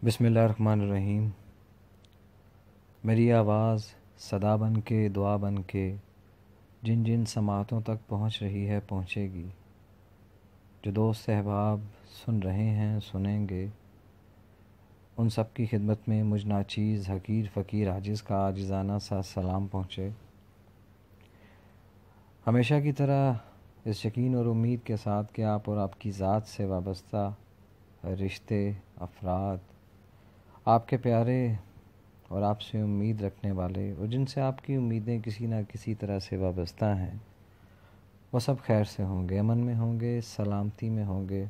بسم اللہ الرحمن الرحیم۔ میری آواز صدا بن کے، دعا بن کے جن جن سماعتوں تک پہنچ رہی ہے پہنچے گی۔ جو دوست احباب سن رہے ہیں سنیں گے، ان سب کی خدمت میں مجھ ناچیز حقیر فقیر عاجز کا عاجزانہ سا سلام پہنچے۔ ہمیشہ کی طرح اس یقین اور امید کے ساتھ کہ آپ اور آپ کی ذات سے وابستہ رشتے، افراد، آپ کے پیارے اور آپ سے امید رکھنے والے اور جن سے آپ کی امیدیں کسی نہ کسی طرح سے وابستہ ہیں، وہ سب خیر سے ہوں گے، امن میں ہوں گے، سلامتی میں ہوں گے۔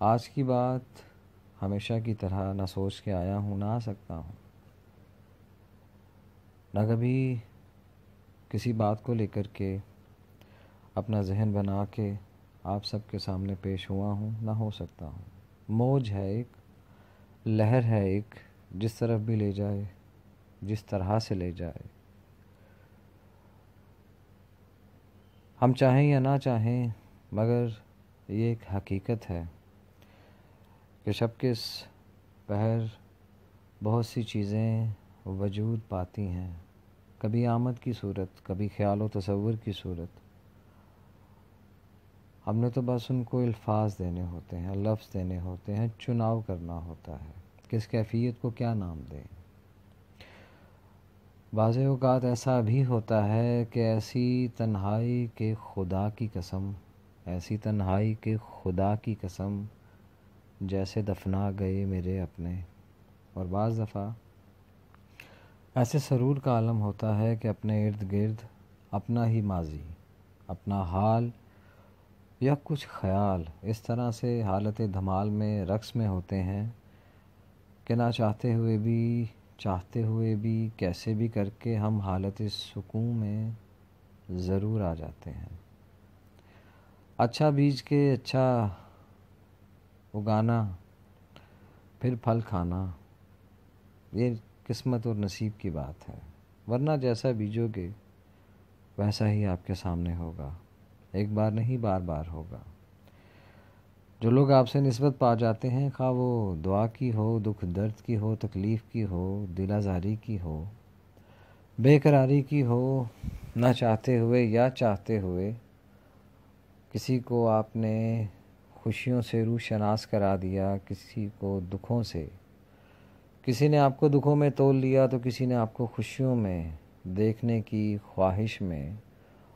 آج کی بات ہمیشہ کی طرح نہ سوچ کے آیا ہوں، نہ آ سکتا ہوں، نہ کبھی کسی بات کو لے کر کے اپنا ذہن بنا کے آپ سب کے سامنے پیش ہوا ہوں، نہ ہو سکتا ہوں۔ موج ہے ایک، لہر ہے ایک، جس طرف بھی لے جائے، جس طرح سے لے جائے۔ ہم چاہیں یا نہ چاہیں مگر یہ ایک حقیقت ہے کہ شب کے اس پہر بہت سی چیزیں وجود پاتی ہیں، کبھی آمد کی صورت، کبھی خیال و تصور کی صورت۔ ہم نے تو بس ان کو الفاظ دینے ہوتے ہیں، لفظ دینے ہوتے ہیں، چناؤ کرنا ہوتا ہے کہ اس کیفیت کو کیا نام دیں۔ بعض اوقات ایسا بھی ہوتا ہے کہ ایسی تنہائی کے خدا کی قسم، ایسی تنہائی کے خدا کی قسم، جیسے دفنا گئے میرے اپنے۔ اور بعض دفعہ ایسے سرور کا عالم ہوتا ہے کہ اپنے ارد گرد اپنا ہی ماضی، اپنا حال یا کچھ خیال اس طرح سے حالت دھمال میں، رقص میں ہوتے ہیں کہ نہ چاہتے ہوئے بھی کیسے بھی کر کے ہم حالت سکون میں ضرور آ جاتے ہیں۔ اچھا بیج کے اچھا اگانا، پھر پھل کھانا، یہ قسمت اور نصیب کی بات ہے، ورنہ جیسا بیجو گے ویسا ہی آپ کے سامنے ہوگا، ایک بار نہیں بار بار ہوگا۔ جو لوگ آپ سے نسبت پا جاتے ہیں، خواہ وہ دعا کی ہو، دکھ درد کی ہو، تکلیف کی ہو، دل آزاری کی ہو، بے قراری کی ہو، نہ چاہتے ہوئے یا چاہتے ہوئے، کسی کو آپ نے خوشیوں سے روشناس کرا دیا، کسی کو دکھوں سے، کسی نے آپ کو دکھوں میں تول لیا تو کسی نے آپ کو خوشیوں میں دیکھنے کی خواہش میں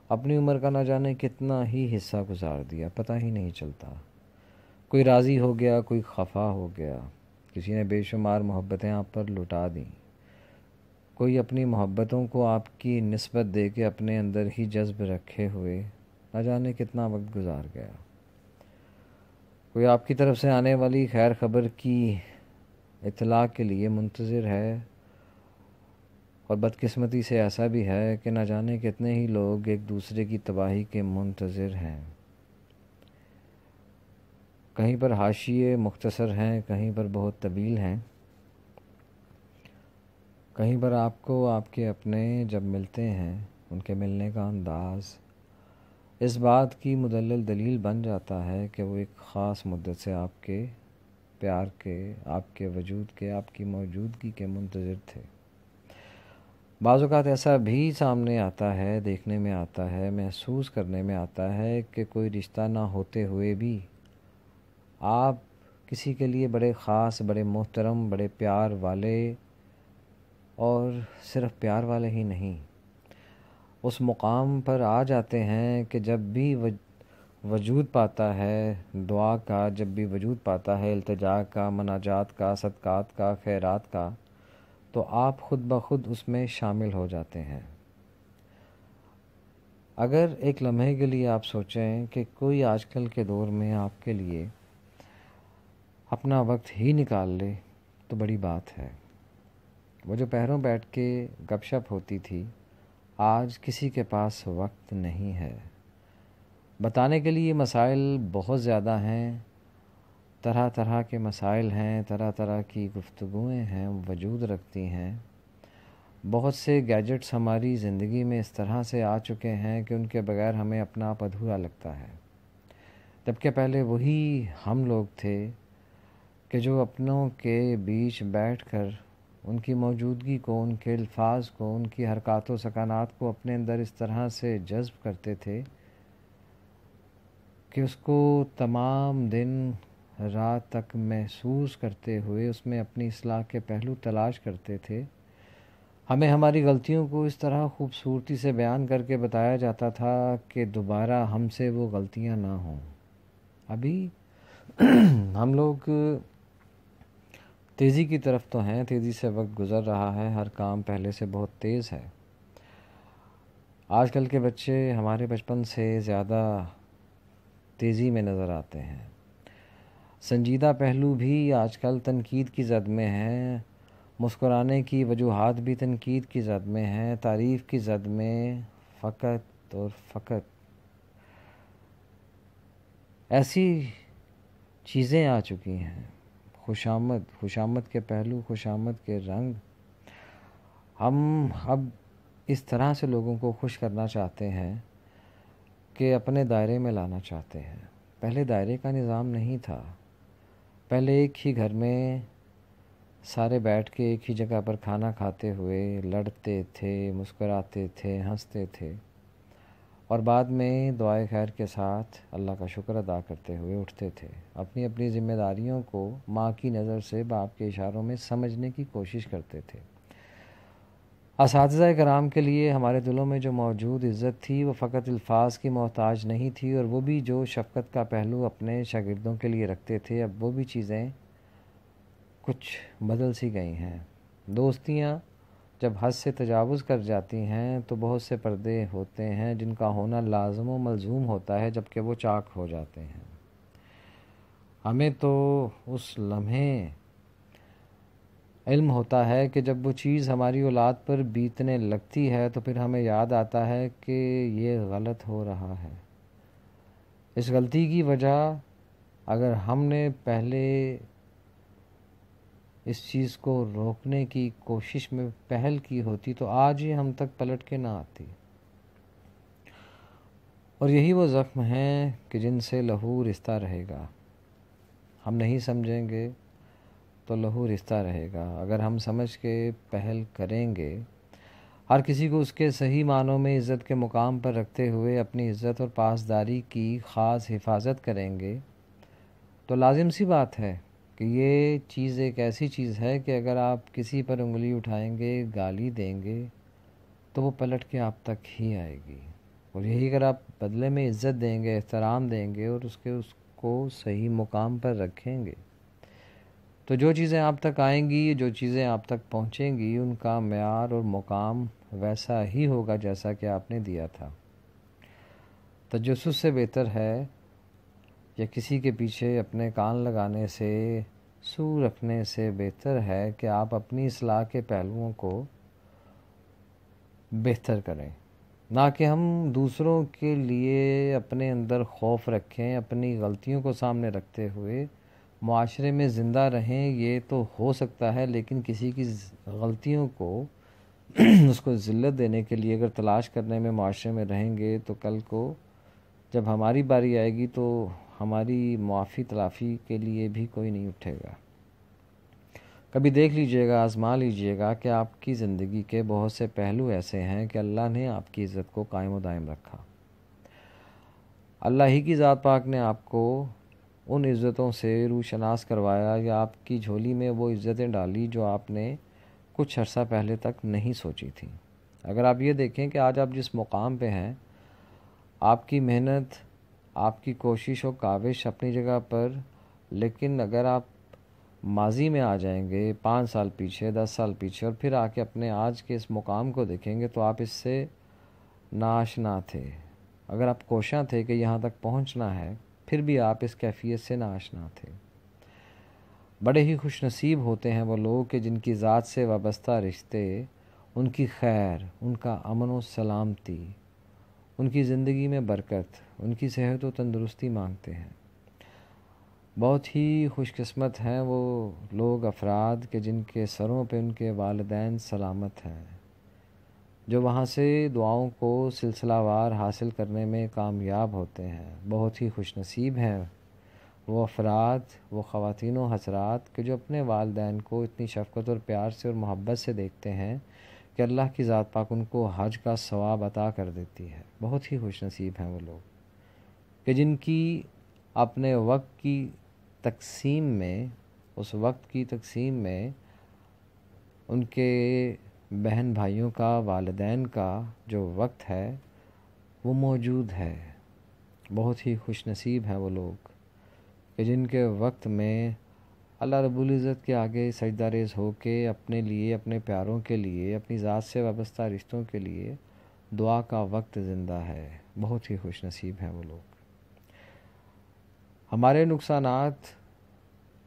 اپنی عمر کا نہ جانے کتنا ہی حصہ گزار دیا، پتہ ہی نہیں چلتا۔ کوئی راضی ہو گیا، کوئی خفا ہو گیا، کسی نے بے شمار محبتیں آپ پر لٹا دیں، کوئی اپنی محبتوں کو آپ کی نسبت دے کے اپنے اندر ہی جذب رکھے ہوئے نہ جانے کتنا وقت گزار گیا۔ کوئی آپ کی طرف سے آنے والی خیر خبر کی اطلاع کے لیے منتظر ہے، اور بدقسمتی سے ایسا بھی ہے کہ نہ جانے کتنے ہی لوگ ایک دوسرے کی تباہی کے منتظر ہیں۔ کہیں پر حاشیے مختصر ہیں، کہیں پر بہت طویل ہیں، کہیں پر آپ کو آپ کے اپنے جب ملتے ہیں ان کے ملنے کا انداز اس بات کی مدلل دلیل بن جاتا ہے کہ وہ ایک خاص مدت سے آپ کے پیار کے، آپ کے وجود کے، آپ کی موجودگی کے منتظر تھے۔ بعض اوقات ایسا بھی سامنے آتا ہے، دیکھنے میں آتا ہے، محسوس کرنے میں آتا ہے کہ کوئی رشتہ نہ ہوتے ہوئے بھی آپ کسی کے لیے بڑے خاص، بڑے محترم، بڑے پیار والے، اور صرف پیار والے ہی نہیں، اس مقام پر آ جاتے ہیں کہ جب بھی وجود پاتا ہے دعا کا، جب بھی وجود پاتا ہے التجا کا، مناجات کا، صدقات کا، خیرات کا، تو آپ خود بخود اس میں شامل ہو جاتے ہیں۔ اگر ایک لمحے کے لیے آپ سوچیں کہ کوئی آج کل کے دور میں آپ کے لیے اپنا وقت ہی نکال لے تو بڑی بات ہے۔ وہ جو پہروں بیٹھ کے گپ شپ ہوتی تھی، آج کسی کے پاس وقت نہیں ہے۔ بتانے کے لیے مسائل بہت زیادہ ہیں، طرح طرح کے مسائل ہیں، طرح طرح کی گفتگویں ہیں، وجود رکھتی ہیں۔ بہت سے گیجٹس ہماری زندگی میں اس طرح سے آ چکے ہیں کہ ان کے بغیر ہمیں اپنا آپ ادھورا لگتا ہے، جبکہ پہلے وہی ہم لوگ تھے کہ جو اپنوں کے بیچ بیٹھ کر ان کی موجودگی کو، ان کے الفاظ کو، ان کی حرکات و سکانات کو اپنے اندر اس طرح سے جذب کرتے تھے کہ اس کو تمام دن رات تک محسوس کرتے ہوئے اس میں اپنی اصلاح کے پہلو تلاش کرتے تھے. ہمیں ہماری غلطیوں کو اس طرح خوبصورتی سے بیان کر کے بتایا جاتا تھا کہ دوبارہ ہم سے وہ غلطیاں نہ ہوں. ابھی ہم لوگ تیزی کی طرف تو ہیں، تیزی سے وقت گزر رہا ہے، ہر کام پہلے سے بہت تیز ہے. آج کل کے بچے ہمارے بچپن سے زیادہ تیزی میں نظر آتے ہیں. سنجیدہ پہلو بھی آج کل تنقید کی زد میں ہیں، مسکرانے کی وجوہات بھی تنقید کی زد میں ہیں، تعریف کی زد میں فقط اور فقط ایسی چیزیں آ چکی ہیں. خوشامد کے پہلو، خوشامد کے رنگ. ہم اب اس طرح سے لوگوں کو خوش کرنا چاہتے ہیں کہ اپنے دائرے میں لانا چاہتے ہیں. پہلے دائرے کا نظام نہیں تھا. پہلے ایک ہی گھر میں سارے بیٹھ کے ایک ہی جگہ پر کھانا کھاتے ہوئے لڑتے تھے، مسکراتے تھے، ہنستے تھے، اور بعد میں دعائے خیر کے ساتھ اللہ کا شکر ادا کرتے ہوئے اٹھتے تھے. اپنی اپنی ذمہ داریوں کو ماں کی نظر سے، باپ کے اشاروں میں سمجھنے کی کوشش کرتے تھے. اساتذہ کرام کے لیے ہمارے دلوں میں جو موجود عزت تھی وہ فقط الفاظ کی محتاج نہیں تھی، اور وہ بھی جو شفقت کا پہلو اپنے شاگردوں کے لیے رکھتے تھے. اب وہ بھی چیزیں کچھ بدل سی گئی ہیں. دوستیاں جب حد سے تجاوز کر جاتی ہیں تو بہت سے پردے ہوتے ہیں جن کا ہونا لازم و ملزوم ہوتا ہے، جبکہ وہ چاک ہو جاتے ہیں. ہمیں تو اس لمحے علم ہوتا ہے کہ جب وہ چیز ہماری اولاد پر بیتنے لگتی ہے تو پھر ہمیں یاد آتا ہے کہ یہ غلط ہو رہا ہے. اس غلطی کی وجہ اگر ہم نے پہلے اس چیز کو روکنے کی کوشش میں پہل کی ہوتی تو آج ہی ہم تک پلٹ کے نہ آتی. اور یہی وہ زخم ہیں کہ جن سے لہو رستہ رہے گا. ہم نہیں سمجھیں گے تو لہو رستہ رہے گا. اگر ہم سمجھ کے پہل کریں گے، ہر کسی کو اس کے صحیح معنوں میں عزت کے مقام پر رکھتے ہوئے اپنی عزت اور پاسداری کی خاص حفاظت کریں گے، تو لازم سی بات ہے کہ یہ چیز ایک ایسی چیز ہے کہ اگر آپ کسی پر انگلی اٹھائیں گے، گالی دیں گے، تو وہ پلٹ کے آپ تک ہی آئے گی. اور یہی اگر آپ بدلے میں عزت دیں گے، احترام دیں گے اور اس کو صحیح مقام پر رکھیں گے، تو جو چیزیں آپ تک آئیں گی، جو چیزیں آپ تک پہنچیں گی، ان کا معیار اور مقام ویسا ہی ہوگا جیسا کہ آپ نے دیا تھا. تجسس سے بہتر ہے یا کسی کے پیچھے اپنے کان لگانے سے، سو رکھنے سے بہتر ہے کہ آپ اپنی اصلاح کے پہلوؤں کو بہتر کریں، نہ کہ ہم دوسروں کے لیے اپنے اندر خوف رکھیں. اپنی غلطیوں کو سامنے رکھتے ہوئے معاشرے میں زندہ رہیں. یہ تو ہو سکتا ہے، لیکن کسی کی غلطیوں کو اس کو ذلت دینے کے لیے اگر تلاش کرنے میں معاشرے میں رہیں گے تو کل کو جب ہماری باری آئے گی تو ہماری معافی تلافی کے لیے بھی کوئی نہیں اٹھے گا. کبھی دیکھ لیجئے گا، آزما لیجئے گا کہ آپ کی زندگی کے بہت سے پہلو ایسے ہیں کہ اللہ نے آپ کی عزت کو قائم و دائم رکھا. اللہ ہی کی ذات پاک نے آپ کو ان عزتوں سے روشناس کروایا، یا آپ کی جھولی میں وہ عزتیں ڈالی جو آپ نے کچھ عرصہ پہلے تک نہیں سوچی تھیں. اگر آپ یہ دیکھیں کہ آج آپ جس مقام پہ ہیں، آپ کی محنت، آپ کی کوشش و کاوش اپنی جگہ پر، لیکن اگر آپ ماضی میں آ جائیں گے 5 سال پیچھے، 10 سال پیچھے، اور پھر آ کے اپنے آج کے اس مقام کو دیکھیں گے تو آپ اس سے ناآشنا تھے. اگر آپ کوشاں تھے کہ یہاں تک پہنچنا ہے، پھر بھی آپ اس کیفیت سے ناآشنا تھے. بڑے ہی خوش نصیب ہوتے ہیں وہ لوگ کہ جن کی ذات سے وابستہ رشتے، ان کی خیر، ان کا امن و سلامتی، ان کی زندگی میں برکت، ان کی صحت و تندرستی مانگتے ہیں. بہت ہی خوش قسمت ہیں وہ لوگ، افراد کہ جن کے سروں پہ ان کے والدین سلامت ہیں، جو وہاں سے دعاؤں کو سلسلہ وار حاصل کرنے میں کامیاب ہوتے ہیں. بہت ہی خوش نصیب ہیں وہ افراد، وہ خواتین و حضرات کہ جو اپنے والدین کو اتنی شفقت اور پیار سے اور محبت سے دیکھتے ہیں کہ اللہ کی ذات پاک ان کو حج کا ثواب عطا کر دیتی ہے. بہت ہی خوش نصیب ہیں وہ لوگ کہ جن کی اپنے وقت کی تقسیم میں، اس وقت کی تقسیم میں ان کے بہن بھائیوں کا، والدین کا جو وقت ہے وہ موجود ہے. بہت ہی خوش نصیب ہیں وہ لوگ کہ جن کے وقت میں اللہ رب العزت کے آگے سجدہ ریز ہو کے اپنے لیے، اپنے پیاروں کے لیے، اپنی ذات سے وابستہ رشتوں کے لیے دعا کا وقت زندہ ہے. بہت ہی خوش نصیب ہیں وہ لوگ. ہمارے نقصانات،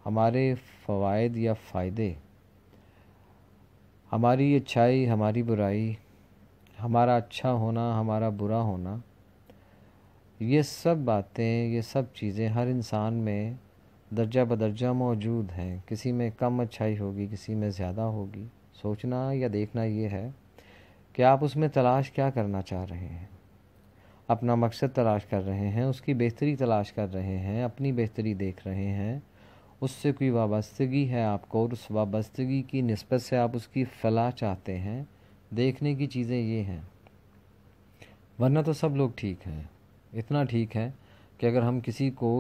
ہمارے فوائد یا فائدے، ہماری اچھائی، ہماری برائی، ہمارا اچھا ہونا، ہمارا برا ہونا، یہ سب باتیں، یہ سب چیزیں ہر انسان میں درجہ بدرجہ موجود ہیں. کسی میں کم اچھائی ہوگی، کسی میں زیادہ ہوگی. سوچنا یا دیکھنا یہ ہے کہ آپ اس میں تلاش کیا کرنا چاہ رہے ہیں. اپنا مقصد تلاش کر رہے ہیں، اس کی بہتری تلاش کر رہے ہیں، اپنی بہتری دیکھ رہے ہیں، اس سے کوئی وابستگی ہے آپ کو اور اس وابستگی کی نسبت سے آپ اس کی فلاح چاہتے ہیں. دیکھنے کی چیزیں یہ ہیں. ورنہ تو سب لوگ ٹھیک ہیں. اتنا ٹھیک ہے کہ اگر ہم کسی کو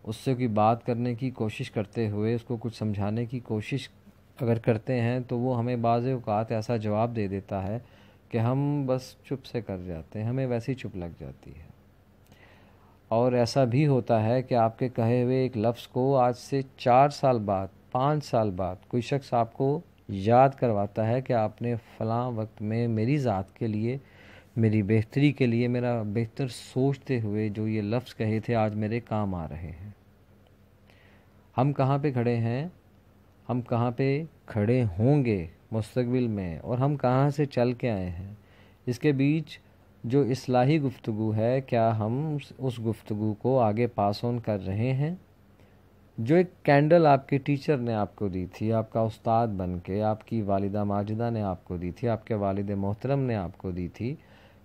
اس سے کوئی بات کرنے کی کوشش کرتے ہوئے اس کو کچھ سمجھانے کی کوشش اگر کرتے ہیں تو وہ ہمیں بعض اوقات ایسا جواب دے دیتا ہے کہ ہم بس چپ سے کر جاتے ہیں، ہمیں ویسے ہی چپ لگ جاتی ہے. اور ایسا بھی ہوتا ہے کہ آپ کے کہے ہوئے ایک لفظ کو آج سے 4 سال بعد، 5 سال بعد کوئی شخص آپ کو یاد کرواتا ہے کہ آپ نے فلاں وقت میں میری ذات کے لیے، میری بہتری کے لیے، میرا بہتر سوچتے ہوئے جو یہ لفظ کہے تھے آج میرے کام آ رہے ہیں. ہم کہاں پہ کھڑے ہیں، ہم کہاں پہ کھڑے ہوں گے مستقبل میں، اور ہم کہاں سے چل کے آئے ہیں، اس کے بیچ جو اصلاحی گفتگو ہے، کیا ہم اس گفتگو کو آگے پاس آن کر رہے ہیں؟ جو ایک کینڈل آپ کے ٹیچر نے آپ کو دی تھی، آپ کا استاد بن کے، آپ کی والدہ ماجدہ نے آپ کو دی تھی، آپ کے والد محترم نے آپ کو دی تھی،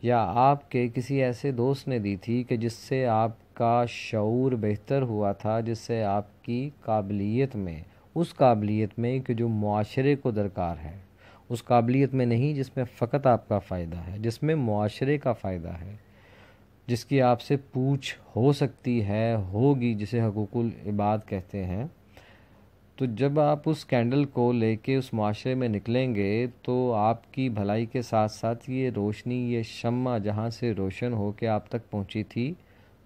یا آپ کے کسی ایسے دوست نے دی تھی کہ جس سے آپ کا شعور بہتر ہوا تھا، جس سے آپ کی قابلیت میں، اس قابلیت میں کہ جو معاشرے کو درکار ہے، اس قابلیت میں نہیں جس میں فقط آپ کا فائدہ ہے، جس میں معاشرے کا فائدہ ہے، جس کی آپ سے پوچھ ہو سکتی ہے، ہوگی، جسے حقوق العباد کہتے ہیں. تو جب آپ اس کینڈل کو لے کے اس معاشرے میں نکلیں گے تو آپ کی بھلائی کے ساتھ ساتھ یہ روشنی، یہ شمع جہاں سے روشن ہو کے آپ تک پہنچی تھی،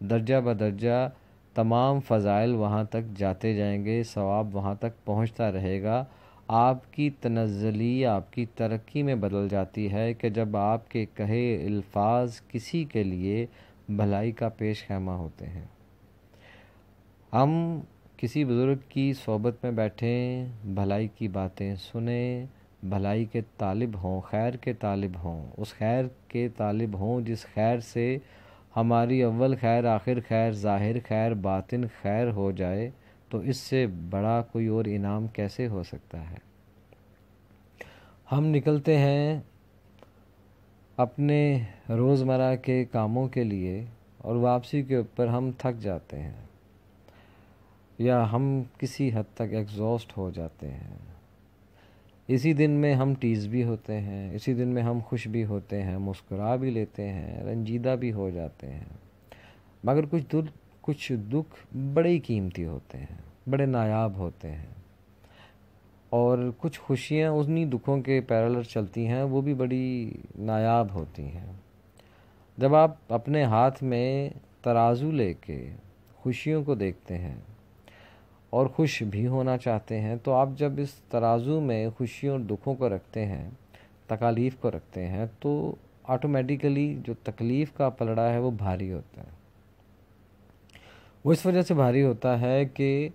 درجہ بدرجہ تمام فضائل وہاں تک جاتے جائیں گے، ثواب وہاں تک پہنچتا رہے گا. آپ کی تنزلی، آپ کی ترقی میں بدل جاتی ہے کہ جب آپ کے کہے الفاظ کسی کے لیے بھلائی کا پیش خیمہ ہوتے ہیں. ہم کسی بزرگ کی صحبت میں بیٹھیں، بھلائی کی باتیں سنیں، بھلائی کے طالب ہوں، خیر کے طالب ہوں، اس خیر کے طالب ہوں جس خیر سے ہماری اول خیر، آخر خیر، ظاہر خیر، باطن خیر ہو جائے، تو اس سے بڑا کوئی اور انعام کیسے ہو سکتا ہے؟ ہم نکلتے ہیں اپنے روزمرہ کے کاموں کے لیے اور واپسی کے اوپر ہم تھک جاتے ہیں یا ہم کسی حد تک ایگزاسٹ ہو جاتے ہیں. اسی دن میں ہم ٹیز بھی ہوتے ہیں، اسی دن میں ہم خوش بھی ہوتے ہیں، مسکرا بھی لیتے ہیں، رنجیدہ بھی ہو جاتے ہیں. مگر کچھ دکھ بڑے ہی قیمتی ہوتے ہیں، بڑے نایاب ہوتے ہیں، اور کچھ خوشیاں انہی دکھوں کے پیرالل چلتی ہیں، وہ بھی بڑی نایاب ہوتی ہیں. جب آپ اپنے ہاتھ میں ترازو لے کے خوشیوں کو دیکھتے ہیں اور خوش بھی ہونا چاہتے ہیں، تو آپ جب اس ترازو میں خوشیوں اور دکھوں کو رکھتے ہیں، تکالیف کو رکھتے ہیں، تو آٹومیٹیکلی جو تکلیف کا پلڑا ہے وہ بھاری ہوتا ہے. وہ اس وجہ سے بھاری ہوتا ہے کہ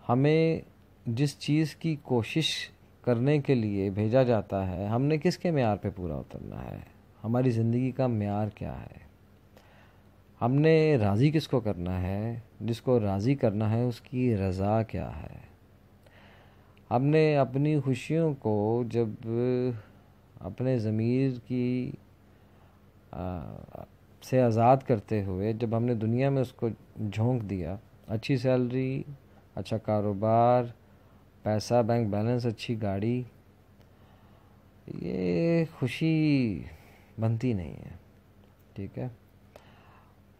ہمیں جس چیز کی کوشش کرنے کے لیے بھیجا جاتا ہے، ہم نے کس کے معیار پہ پورا اترنا ہے، ہماری زندگی کا معیار کیا ہے، ہم نے راضی کس کو کرنا ہے، جس کو راضی کرنا ہے اس کی رضا کیا ہے. ہم نے اپنی خوشیوں کو جب اپنے ضمیر کی سے آزاد کرتے ہوئے جب ہم نے دنیا میں اس کو جھونک دیا اچھی سیلری، اچھا کاروبار، پیسہ، بینک بیلنس، اچھی گاڑی، یہ خوشی بنتی نہیں ہے، ٹھیک ہے؟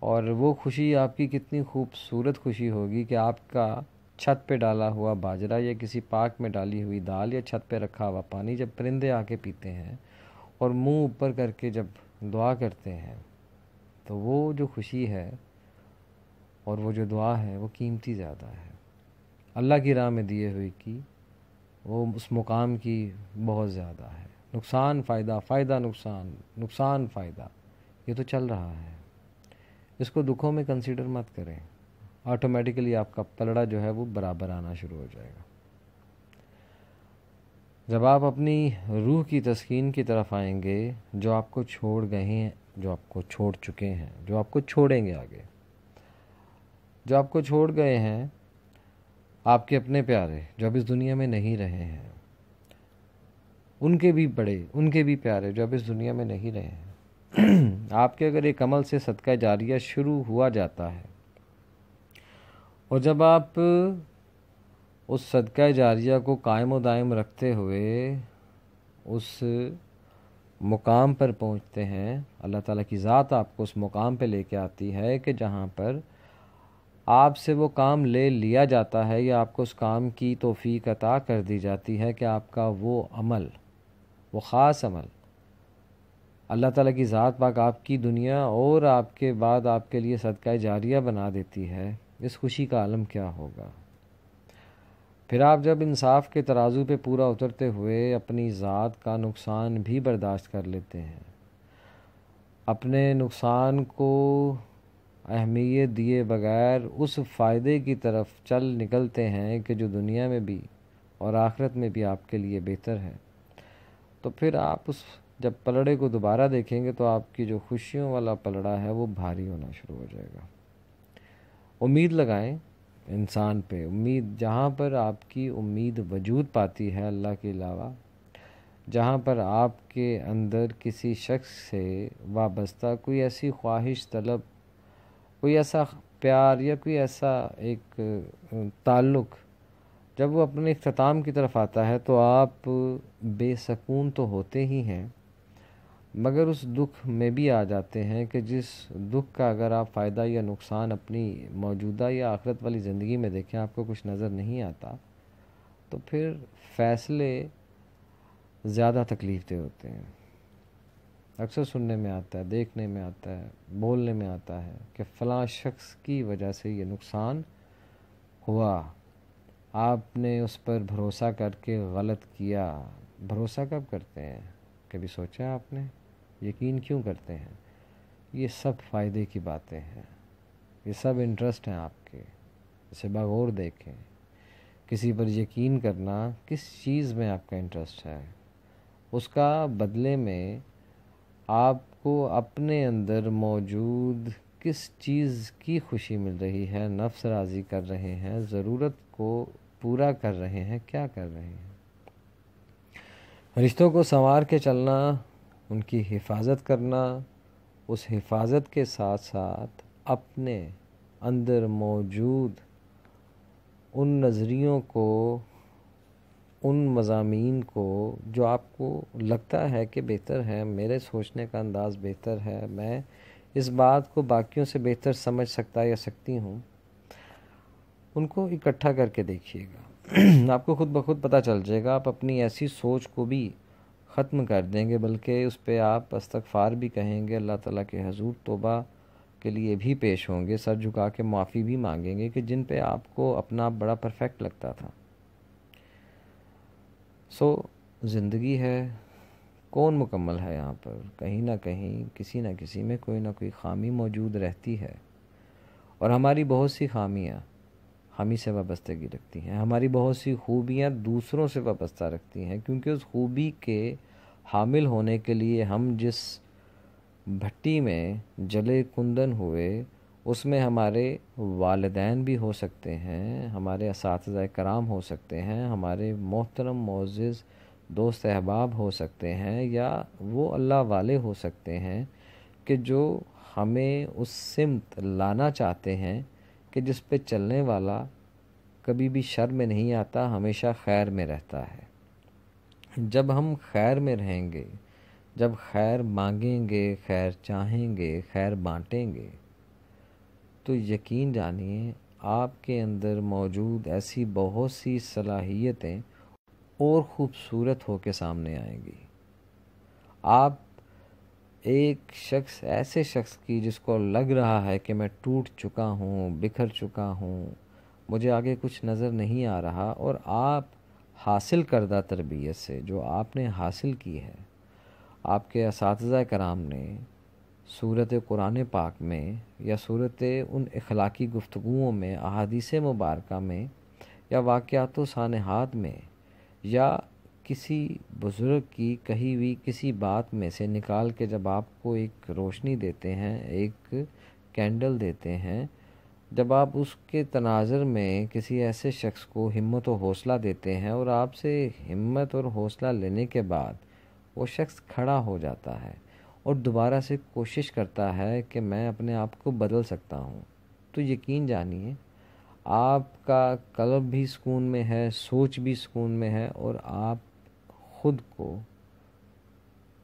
اور وہ خوشی آپ کی کتنی خوبصورت خوشی ہوگی کہ آپ کا چھت پہ ڈالا ہوا باجرہ یا کسی پاک میں ڈالی ہوئی دال یا چھت پہ رکھا ہوا پانی جب پرندے آ کے پیتے ہیں اور منہ اوپر کر کے جب دعا کرتے ہیں، تو وہ جو خوشی ہے اور وہ جو دعا ہے وہ قیمتی زیادہ ہے، اللہ کی راہ میں دیے ہوئے کی وہ اس مقام کی بہت زیادہ ہے۔ نقصان فائدہ، فائدہ نقصان، نقصان فائدہ، یہ تو چل رہا ہے، اس کو دکھوں میں کنسیڈر مت کریں، آٹومیٹیکلی آپ کا پلڑا جو ہے وہ برابر آنا شروع ہو جائے گا۔ جب آپ اپنی روح کی تسکین کی طرف آئیں گے، جو آپ کو چھوڑ گئے ہیں، جو آپ کو چھوڑ چکے ہیں، جو آپ کو چھوڑیں گے آگے، جو آپ کو چھوڑ گئے ہیں، آپ کے اپنے پیارے جو اب اس دنیا میں نہیں رہے ہیں، ان کے بھی بڑے، ان کے بھی پیارے جو اب اس دنیا میں نہیں رہے ہیں، آپ کے اگر ایک عمل سے صدقہ جاریہ شروع ہوا جاتا ہے، اور جب آپ اس صدقہ جاریہ کو قائم و دائم رکھتے ہوئے اس مقام پر پہنچتے ہیں، اللہ تعالیٰ کی ذات آپ کو اس مقام پہ لے کے آتی ہے کہ جہاں پر آپ سے وہ کام لے لیا جاتا ہے یا آپ کو اس کام کی توفیق عطا کر دی جاتی ہے کہ آپ کا وہ عمل، وہ خاص عمل، اللہ تعالیٰ کی ذات پاک آپ کی دنیا اور آپ کے بعد آپ کے لیے صدقہ جاریہ بنا دیتی ہے، اس خوشی کا عالم کیا ہوگا؟ پھر آپ جب انصاف کے ترازو پہ پورا اترتے ہوئے اپنی ذات کا نقصان بھی برداشت کر لیتے ہیں، اپنے نقصان کو اہمیت دیے بغیر اس فائدے کی طرف چل نکلتے ہیں کہ جو دنیا میں بھی اور آخرت میں بھی آپ کے لیے بہتر ہے، تو پھر آپ اس جب پلڑے کو دوبارہ دیکھیں گے تو آپ کی جو خوشیوں والا پلڑا ہے وہ بھاری ہونا شروع ہو جائے گا۔ امید لگائیں انسان پہ، امید جہاں پر آپ کی امید وجود پاتی ہے اللہ کے علاوہ، جہاں پر آپ کے اندر کسی شخص سے وابستہ کوئی ایسی خواہش طلب، کوئی ایسا پیار یا کوئی ایسا ایک تعلق جب وہ اپنے اختتام کی طرف آتا ہے تو آپ بے سکون تو ہوتے ہی ہیں، مگر اس دکھ میں بھی آ جاتے ہیں کہ جس دکھ کا اگر آپ فائدہ یا نقصان اپنی موجودہ یا آخرت والی زندگی میں دیکھیں آپ کو کچھ نظر نہیں آتا، تو پھر فیصلے زیادہ تکلیف دہ ہوتے ہیں۔ اکثر سننے میں آتا ہے، دیکھنے میں آتا ہے، بولنے میں آتا ہے کہ فلاں شخص کی وجہ سے یہ نقصان ہوا، آپ نے اس پر بھروسہ کر کے غلط کیا۔ بھروسہ کب کرتے ہیں؟ کبھی سوچا آپ نے؟ یقین کیوں کرتے ہیں؟ یہ سب فائدے کی باتیں ہیں، یہ سب انٹرسٹ ہیں آپ کے، اسے بغور دیکھیں۔ کسی پر یقین کرنا، کس چیز میں آپ کا انٹرسٹ ہے، اس کا بدلے میں آپ کو اپنے اندر موجود کس چیز کی خوشی مل رہی ہے، نفس راضی کر رہے ہیں، ضرورت کو پورا کر رہے ہیں، کیا کر رہے ہیں؟ رشتوں کو سنوار کے چلنا، ان کی حفاظت کرنا، اس حفاظت کے ساتھ ساتھ اپنے اندر موجود ان نظریوں کو، ان مضامین کو جو آپ کو لگتا ہے کہ بہتر ہے، میرے سوچنے کا انداز بہتر ہے، میں اس بات کو باقیوں سے بہتر سمجھ سکتا یا سکتی ہوں، ان کو اکٹھا کر کے دیکھیے گا، آپ کو خود بخود پتہ چل جائے گا، آپ اپنی ایسی سوچ کو بھی ختم کر دیں گے، بلکہ اس پہ آپ استغفار بھی کہیں گے، اللہ تعالیٰ کے حضور توبہ کے لیے بھی پیش ہوں گے، سر جھکا کے معافی بھی مانگیں گے کہ جن پہ آپ کو اپنا آپ بڑا پرفیکٹ لگتا تھا۔ زندگی ہے، کون مکمل ہے یہاں پر؟ کہیں نہ کہیں کسی نہ کسی میں کوئی نہ کوئی خامی موجود رہتی ہے، اور ہماری بہت سی خامیاں ہم ہی سے وابستگی رکھتی ہیں، ہماری بہت سی خوبیاں دوسروں سے وابستہ رکھتی ہیں، کیونکہ اس خوبی کے حامل ہونے کے لیے ہم جس بھٹی میں جلے کندن ہوئے، اس میں ہمارے والدین بھی ہو سکتے ہیں، ہمارے اساتذہ کرام ہو سکتے ہیں، ہمارے محترم معزز دوست احباب ہو سکتے ہیں، یا وہ اللہ والے ہو سکتے ہیں کہ جو ہمیں اس سمت لانا چاہتے ہیں کہ جس پہ چلنے والا کبھی بھی شر میں نہیں آتا، ہمیشہ خیر میں رہتا ہے۔ جب ہم خیر میں رہیں گے، جب خیر مانگیں گے، خیر چاہیں گے، خیر بانٹیں گے، تو یقین جانیے آپ کے اندر موجود ایسی بہت سی صلاحیتیں اور خوبصورت ہو کے سامنے آئیں گی۔ آپ ایک شخص، ایسے شخص کی جس کو لگ رہا ہے کہ میں ٹوٹ چکا ہوں، بکھر چکا ہوں، مجھے آگے کچھ نظر نہیں آ رہا، اور آپ حاصل کردہ تربیت سے جو آپ نے حاصل کی ہے، آپ کے اساتذہ کرام نے سورت قرآن پاک میں یا سورت ان اخلاقی گفتگوؤں میں، احادیث مبارکہ میں، یا واقعات و سانحات میں، یا کسی بزرگ کی کہی ہوئی کسی بات میں سے نکال کے جب آپ کو ایک روشنی دیتے ہیں، ایک کینڈل دیتے ہیں، جب آپ اس کے تناظر میں کسی ایسے شخص کو ہمت و حوصلہ دیتے ہیں، اور آپ سے ہمت اور حوصلہ لینے کے بعد وہ شخص کھڑا ہو جاتا ہے اور دوبارہ سے کوشش کرتا ہے کہ میں اپنے آپ کو بدل سکتا ہوں، تو یقین جانیے آپ کا قلب بھی سکون میں ہے، سوچ بھی سکون میں ہے، اور آپ خود کو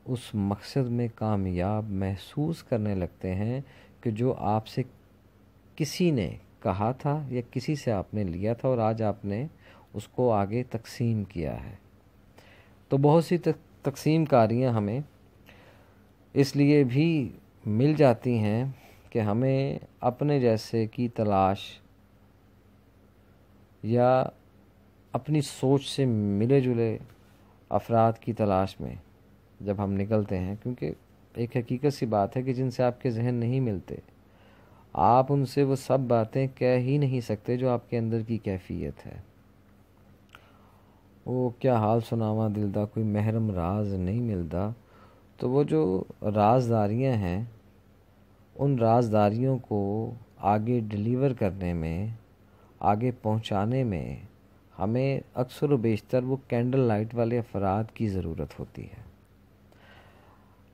اس مقصد میں کامیاب محسوس کرنے لگتے ہیں کہ جو آپ سے کسی نے کہا تھا یا کسی سے آپ نے لیا تھا، اور آج آپ نے اس کو آگے تقسیم کیا ہے۔ تو بہت سی تقسیم کاریاں ہمیں اس لیے بھی مل جاتی ہیں کہ ہمیں اپنے جیسے کی تلاش یا اپنی سوچ سے ملے جلے افراد کی تلاش میں جب ہم نکلتے ہیں، کیونکہ ایک حقیقت سی بات ہے کہ جن سے آپ کے ذہن نہیں ملتے، آپ ان سے وہ سب باتیں کہہ ہی نہیں سکتے جو آپ کے اندر کی کیفیت ہے۔ وہ کیا حال سناواں دل دا، کوئی محرم راز نہیں ملتا، تو وہ جو رازداریاں ہیں، ان رازداریوں کو آگے ڈیلیور کرنے میں، آگے پہنچانے میں ہمیں اکثر و بیشتر وہ کینڈل لائٹ والے افراد کی ضرورت ہوتی ہے،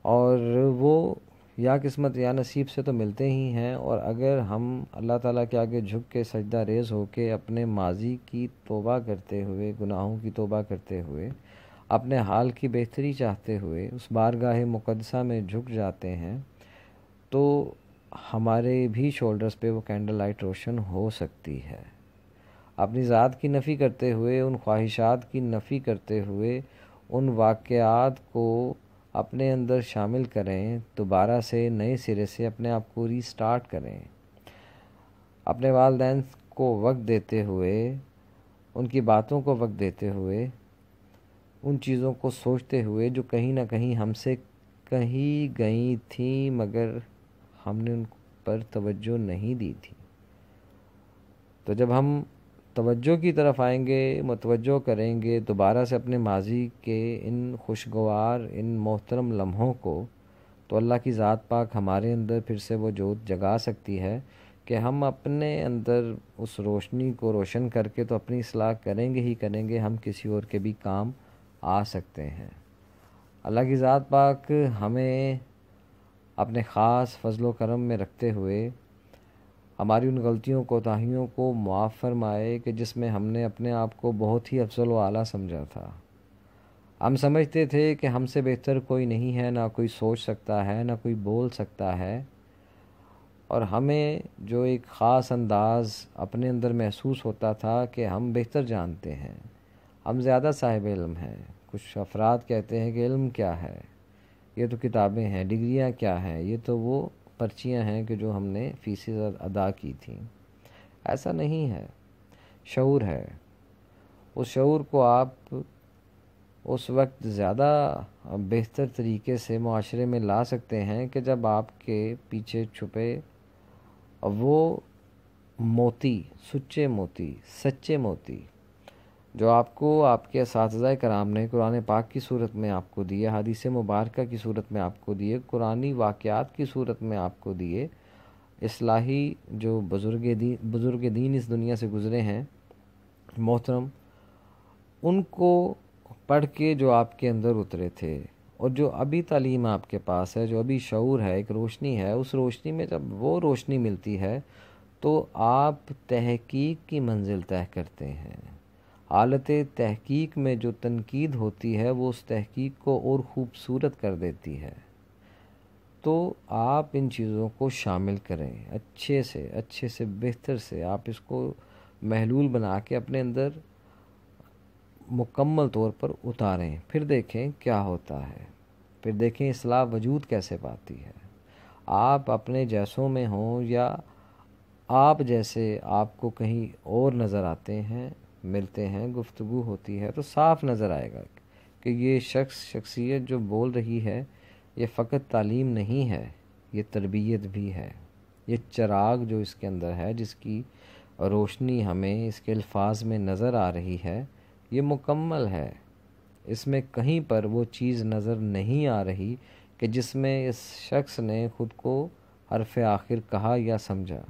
اور وہ یا قسمت یا نصیب سے تو ملتے ہی ہیں، اور اگر ہم اللہ تعالیٰ کے آگے جھک کے سجدہ ریز ہو کے اپنے ماضی کی توبہ کرتے ہوئے، گناہوں کی توبہ کرتے ہوئے، اپنے حال کی بہتری چاہتے ہوئے اس بارگاہ مقدسہ میں جھک جاتے ہیں، تو ہمارے بھی شولڈرز پہ وہ کینڈل لائٹ روشن ہو سکتی ہے۔ اپنی ذات کی نفی کرتے ہوئے، ان خواہشات کی نفی کرتے ہوئے، ان واقعات کو اپنے اندر شامل کریں، دوبارہ سے نئے سرے سے اپنے آپ کو ری سٹارٹ کریں، اپنے والدین کو وقت دیتے ہوئے، ان کی باتوں کو وقت دیتے ہوئے، ان چیزوں کو سوچتے ہوئے جو کہیں نہ کہیں ہم سے کہیں گئی تھیں مگر ہم نے ان پر توجہ نہیں دی تھی۔ تو جب ہم توجہ کی طرف آئیں گے، متوجہ کریں گے دوبارہ سے اپنے ماضی کے ان خوشگوار، ان محترم لمحوں کو، تو اللہ کی ذات پاک ہمارے اندر پھر سے وہ جوت جگا سکتی ہے کہ ہم اپنے اندر اس روشنی کو روشن کر کے تو اپنی اصلاح کریں گے ہی کریں گے، ہم کسی اور کے بھی کام آ سکتے ہیں۔ اللہ کی ذات پاک ہمیں اپنے خاص فضل و کرم میں رکھتے ہوئے ہماری ان غلطیوں کوتاہیوں کو معاف فرمائے کہ جس میں ہم نے اپنے آپ کو بہت ہی افضل و اعلیٰ سمجھا تھا۔ ہم سمجھتے تھے کہ ہم سے بہتر کوئی نہیں ہے، نہ کوئی سوچ سکتا ہے، نہ کوئی بول سکتا ہے، اور ہمیں جو ایک خاص انداز اپنے اندر محسوس ہوتا تھا کہ ہم بہتر جانتے ہیں، ہم زیادہ صاحب علم ہیں۔ کچھ افراد کہتے ہیں کہ علم کیا ہے، یہ تو کتابیں ہیں، ڈگریاں کیا ہیں، یہ تو وہ پرچیاں ہیں کہ جو ہم نے فیسیں ادا کی تھیں۔ ایسا نہیں ہے، شعور ہے۔ اس شعور کو آپ اس وقت زیادہ بہتر طریقے سے معاشرے میں لا سکتے ہیں کہ جب آپ کے پیچھے چھپے وہ موتی، سچے موتی، سچے موتی جو آپ کو آپ کے اساتذہ کرام نے قرآن پاک کی صورت میں آپ کو دیے، حدیث مبارکہ کی صورت میں آپ کو دیے، قرآنی واقعات کی صورت میں آپ کو دیے، اصلاحی جو بزرگ دین اس دنیا سے گزرے ہیں محترم، ان کو پڑھ کے جو آپ کے اندر اترے تھے، اور جو ابھی تعلیم آپ کے پاس ہے، جو ابھی شعور ہے، ایک روشنی ہے، اس روشنی میں جب وہ روشنی ملتی ہے تو آپ تحقیق کی منزل طے کرتے ہیں۔ حالت تحقیق میں جو تنقید ہوتی ہے وہ اس تحقیق کو اور خوبصورت کر دیتی ہے۔ تو آپ ان چیزوں کو شامل کریں، اچھے سے بہتر سے آپ اس کو محلول بنا کے اپنے اندر مکمل طور پر اتاریں، پھر دیکھیں کیا ہوتا ہے، پھر دیکھیں اصلاح وجود کیسے پاتی ہے۔ آپ اپنے جیسوں میں ہوں یا آپ جیسے آپ کو کہیں اور نظر آتے ہیں، ملتے ہیں، گفتگو ہوتی ہے، تو صاف نظر آئے گا کہ یہ شخصیت جو بول رہی ہے یہ فقط تعلیم نہیں ہے، یہ تربیت بھی ہے۔ یہ چراغ جو اس کے اندر ہے، جس کی روشنی ہمیں اس کے الفاظ میں نظر آ رہی ہے، یہ مکمل ہے۔ اس میں کہیں پر وہ چیز نظر نہیں آ رہی کہ جس میں اس شخص نے خود کو حرف آخر کہا یا سمجھا۔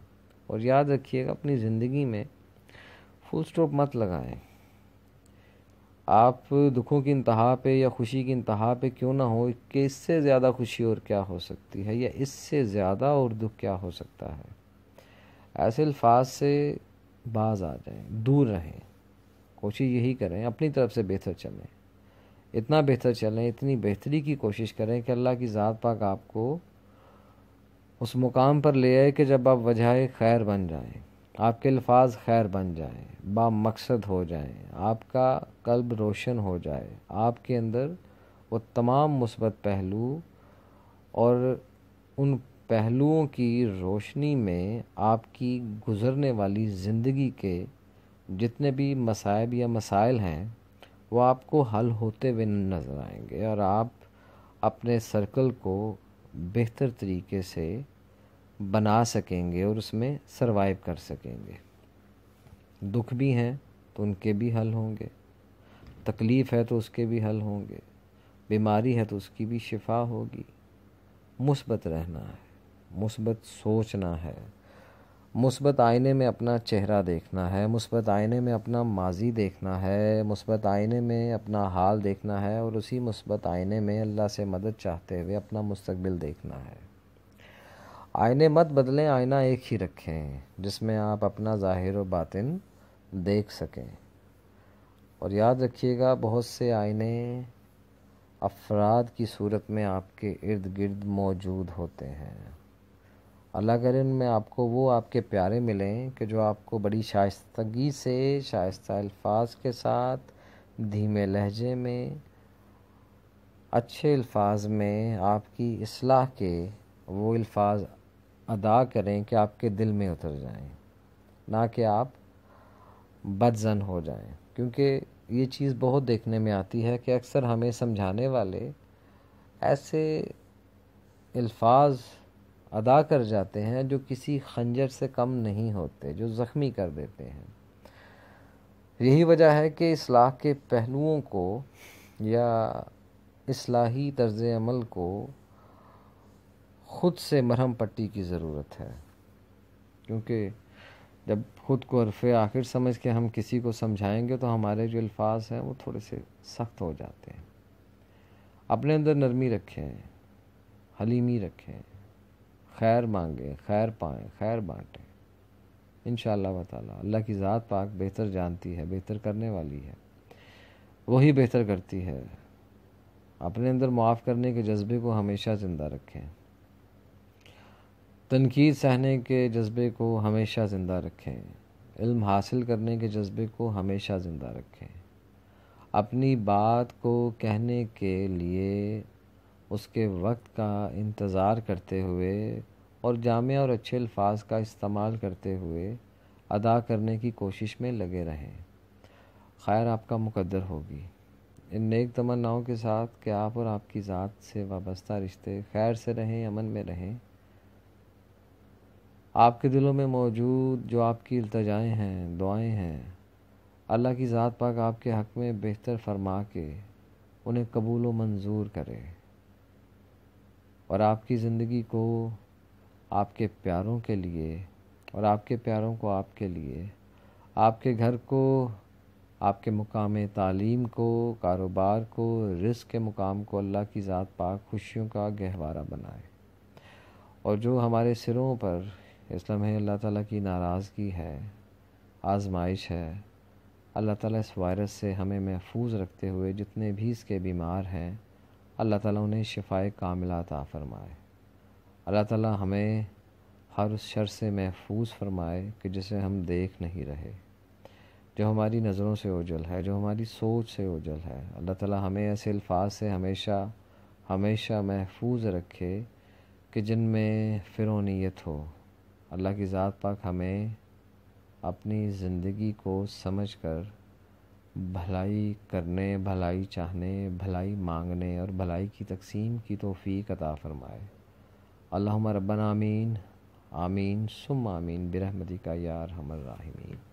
اور یاد رکھیے گا اپنی زندگی میں فل سٹاپ مت لگائیں۔ آپ دکھوں کی انتہا پہ یا خوشی کی انتہا پہ کیوں نہ ہو کہ اس سے زیادہ خوشی اور کیا ہو سکتی ہے، یا اس سے زیادہ اور دکھ کیا ہو سکتا ہے، ایسے الفاظ سے باز آ جائیں، دور رہیں۔ کوشش یہی کریں اپنی طرف سے بہتر چلیں، اتنا بہتر چلیں، اتنی بہتری کی کوشش کریں کہ اللہ کی ذات پاک آپ کو اس مقام پر لے آئے کہ جب آپ وجہ خیر بن جائیں، آپ کے الفاظ خیر بن جائیں، با مقصد ہو جائیں، آپ کا قلب روشن ہو جائے، آپ کے اندر وہ تمام مثبت پہلو اور ان پہلوؤں کی روشنی میں آپ کی گزرنے والی زندگی کے جتنے بھی مصائب یا مسائل ہیں وہ آپ کو حل ہوتے ہوئے نظر آئیں گے، اور آپ اپنے سرکل کو بہتر طریقے سے بنا سکیں گے اور اس میں سروائیو کر سکیں گے۔ دکھ بھی ہیں تو ان کے بھی حل ہوں گے، تکلیف ہے تو اس کے بھی حل ہوں گے، بیماری ہے تو اس کی بھی شفا ہوگی۔ مثبت رہنا ہے، مثبت سوچنا ہے، مثبت آئینے میں اپنا چہرہ دیکھنا ہے، مثبت آئینے میں اپنا ماضی دیکھنا ہے، مثبت آئینے میں اپنا حال دیکھنا ہے، اور اسی مثبت آئینے میں اللہ سے مدد چاہتے ہوئے اپنا مستقبل دیکھنا ہے۔ آئینے مت بدلیں، آئینہ ایک ہی رکھیں جس میں آپ اپنا ظاہر و باطن دیکھ سکیں۔ اور یاد رکھیے گا بہت سے آئینے افراد کی صورت میں آپ کے ارد گرد موجود ہوتے ہیں۔ اللہ کرے ان میں آپ کو وہ آپ کے پیارے ملیں کہ جو آپ کو بڑی شائستگی سے، شائستہ الفاظ کے ساتھ، دھیمے لہجے میں، اچھے الفاظ میں آپ کی اصلاح کے وہ الفاظ ادا کریں کہ آپ کے دل میں اتر جائیں، نہ کہ آپ بدظن ہو جائیں۔ کیونکہ یہ چیز بہت دیکھنے میں آتی ہے کہ اکثر ہمیں سمجھانے والے ایسے الفاظ ادا کر جاتے ہیں جو کسی خنجر سے کم نہیں ہوتے، جو زخمی کر دیتے ہیں۔ یہی وجہ ہے کہ اصلاح کے پہلوؤں کو یا اصلاحی طرز عمل کو خود سے مرہم پٹی کی ضرورت ہے، کیونکہ جب خود کو حرف آخر سمجھ کے ہم کسی کو سمجھائیں گے تو ہمارے جو الفاظ ہیں وہ تھوڑے سے سخت ہو جاتے ہیں۔ اپنے اندر نرمی رکھیں، حلیمی رکھیں، خیر مانگیں، خیر پائیں، خیر بانٹیں۔ انشاءاللہ تعالی اللہ کی ذات پاک بہتر جانتی ہے، بہتر کرنے والی ہے، وہی بہتر کرتی ہے۔ اپنے اندر معاف کرنے کے جذبے کو ہمیشہ زندہ رکھیں، تنقید سہنے کے جذبے کو ہمیشہ زندہ رکھیں، علم حاصل کرنے کے جذبے کو ہمیشہ زندہ رکھیں، اپنی بات کو کہنے کے لیے اس کے وقت کا انتظار کرتے ہوئے اور جامع اور اچھے الفاظ کا استعمال کرتے ہوئے ادا کرنے کی کوشش میں لگے رہیں۔ خیر آپ کا مقدر ہوگی۔ ان نیک تمناؤں کے ساتھ کہ آپ اور آپ کی ذات سے وابستہ رشتے خیر سے رہیں، امن میں رہیں۔ آپ کے دلوں میں موجود جو آپ کی التجائیں ہیں، دعائیں ہیں، اللہ کی ذات پاک آپ کے حق میں بہتر فرما کے انہیں قبول و منظور کرے، اور آپ کی زندگی کو آپ کے پیاروں کے لیے اور آپ کے پیاروں کو آپ کے لیے، آپ کے گھر کو، آپ کے مقام تعلیم کو، کاروبار کو، رزق کے مقام کو اللہ کی ذات پاک خوشیوں کا گہوارہ بنائے، اور جو ہمارے سروں پر اس لمحے اللہ تعالیٰ کی ناراضگی ہے، آزمائش ہے۔ اللہ تعالیٰ اس وائرس سے ہمیں محفوظ رکھتے ہوئے جتنے بھی اس کے بیمار ہیں اللہ تعالیٰ انہیں شفائے کاملہ عطا فرمائے۔ اللہ تعالیٰ ہمیں ہر اس شر سے محفوظ فرمائے کہ جسے ہم دیکھ نہیں رہے، جو ہماری نظروں سے اوجھل ہے، جو ہماری سوچ سے اوجھل ہے۔ اللہ تعالیٰ ہمیں ایسے الفاظ سے ہمیشہ محفوظ رکھے کہ جن میں فرعونیت ہو۔ اللہ کی ذات پاک ہمیں اپنی زندگی کو سمجھ کر بھلائی کرنے، بھلائی چاہنے، بھلائی مانگنے اور بھلائی کی تقسیم کی توفیق عطا فرمائے۔ اللہم ربنا آمین آمین ثم آمین برحمتک یا ارحم الراحمین۔